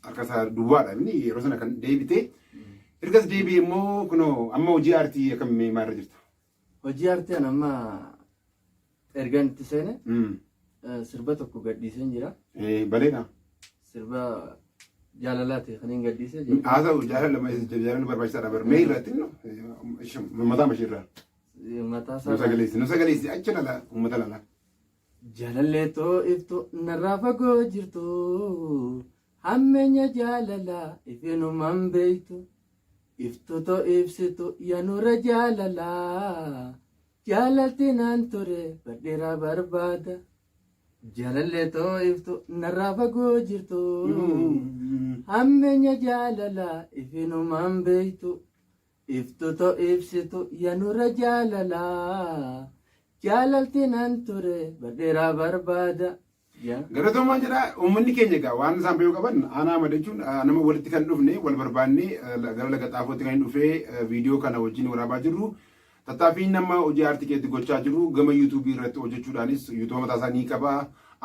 harka duwwaadha inni yeroo sana kan deebite ergas deebi'ee immoo kunoo amma hojii aartii akkamii maarra jirta? Hojii aartii amma ergan itti seene sirba tokko gadhiiseen jira. Baleedha. Sirba jaalalaati kan hin gadhiisee jira. Haa ta'u jaalala barbaachisaadha barmee irratti mataa mashirraa. Mataa isaa. Nu sagaleessi achi lala uummata lala. Jaalalleetoo iftu narraa fagoo jirtu hammeenya jaalalaa ifinumaan beektu iftuutoo ibsitu yaanura jaalalaa jaalalti naan ture badheeraa barbaada. Jaalalleetoo iftu narraa fagoo jirtu hammeenya jaalalaa ifinumaan beektu iftuutoo ibsitu yaanura jaalalaa jaalalti naan ture badheeraa barbaada. Galatoomaa jedha uummanni keenya egaa waan isaan beekuu qaban aanaa madachuun nama walitti kan dhufne wal barbaannee gara laga xaafootti kan dhufee viidiyoo kana wajjin waraabaa jirru tattaaffiin nama hojii aartii keetti gochaa jiru gama yuutuubii irratti hojjechuudhaanis yuutuuba mataa isaa ni qaba.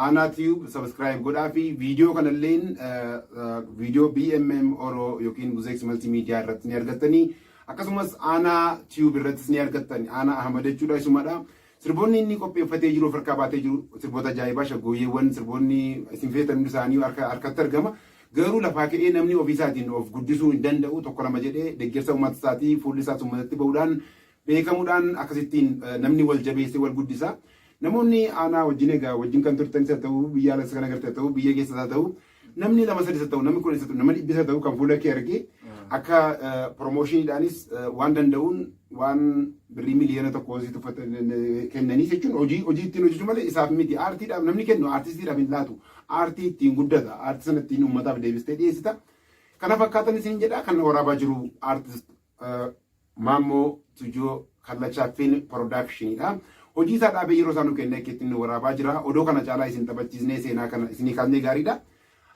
Aanaa tiyuub sabskiraayib godhaa fi viidiyoo kanalleen viidiyoo BMM Oro yookiin Buzeeks Maltiimiidiyaa irratti ni argattanii akkasumas aanaa tiyuub irrattis ni argattan aanaa Ahmad jechuudha isumadha. Sirboonni inni qopheeffatee jiru harkaa baatee jiru sirboota ajaa'ibaa shaggooyyeewwan sirboonni isin feetan hundi isaanii harkatti argama. Garuu lafaa ka'ee namni ofiisaatiin of guddisuu hin danda'u tokko lama jedhee deeggarsa uummata isaatii fuulli isaas uummatatti bahuudhaan beekamuudhaan akkasittiin namni wal jabeessee wal guddisa. Namoonni aanaa wajjin egaa wajjin kan turtanis haa ta'u biyya alatti kan agartee haa ta'u biyya keessas haa ta'u namni lama sadis haa ta'u namni kunis haa ta'u namni dhibbis haa ta'u kan fuula kee argee akka promoshiniidhaanis waan danda'uun waan birrii miliyoona tokko hojii kennanii jechuun hojii ittiin hojjechuu malee isaaf miti aartiidhaaf namni kennu aartistiidhaaf hin laatu aartii ittiin guddata aartii sana ittiin uummataaf deebistee dhiyeessita. Kana fakkaatan isin jedha kan waraabaa jiru aartist Maammoo Tujoo Kallachaa Film Productionidha. Hojii isaa dhaabee yeroo isaan kennee akka ittiin waraabaa jira. Odoo kana caalaa isin taphachiisnee seenaa kana isinii kaasnee gaariidha.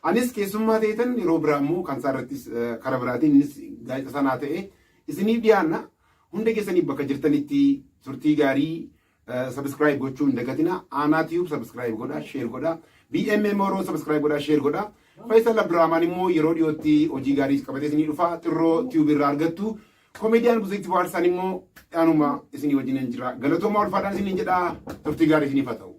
Anis keessummaa ta'etan yeroo biraa immoo kan isaarrattis karaa biraatiin innis gaazexaa sanaa ta'e isiniif dhiyaanna. Hunda keessanii bakka jirtanitti turtii gaarii subscribe gochuu hin dagatina. Aanaa tiyuub subscribe godha, share godha. BMM Oro subscribe godha, share godha. Faisal Abdurrahman immoo yeroo dhiyootti hojii gaarii qabatee isinii dhufa. Xirroo tiyuub irraa argattu. Komeediyaan Buzeeks Waarsaan immoo dhaanuma isinii wajjin jira. Galatoomaa ulfaadhaan isiniin jedha turtii gaarii isiniif haa ta'u.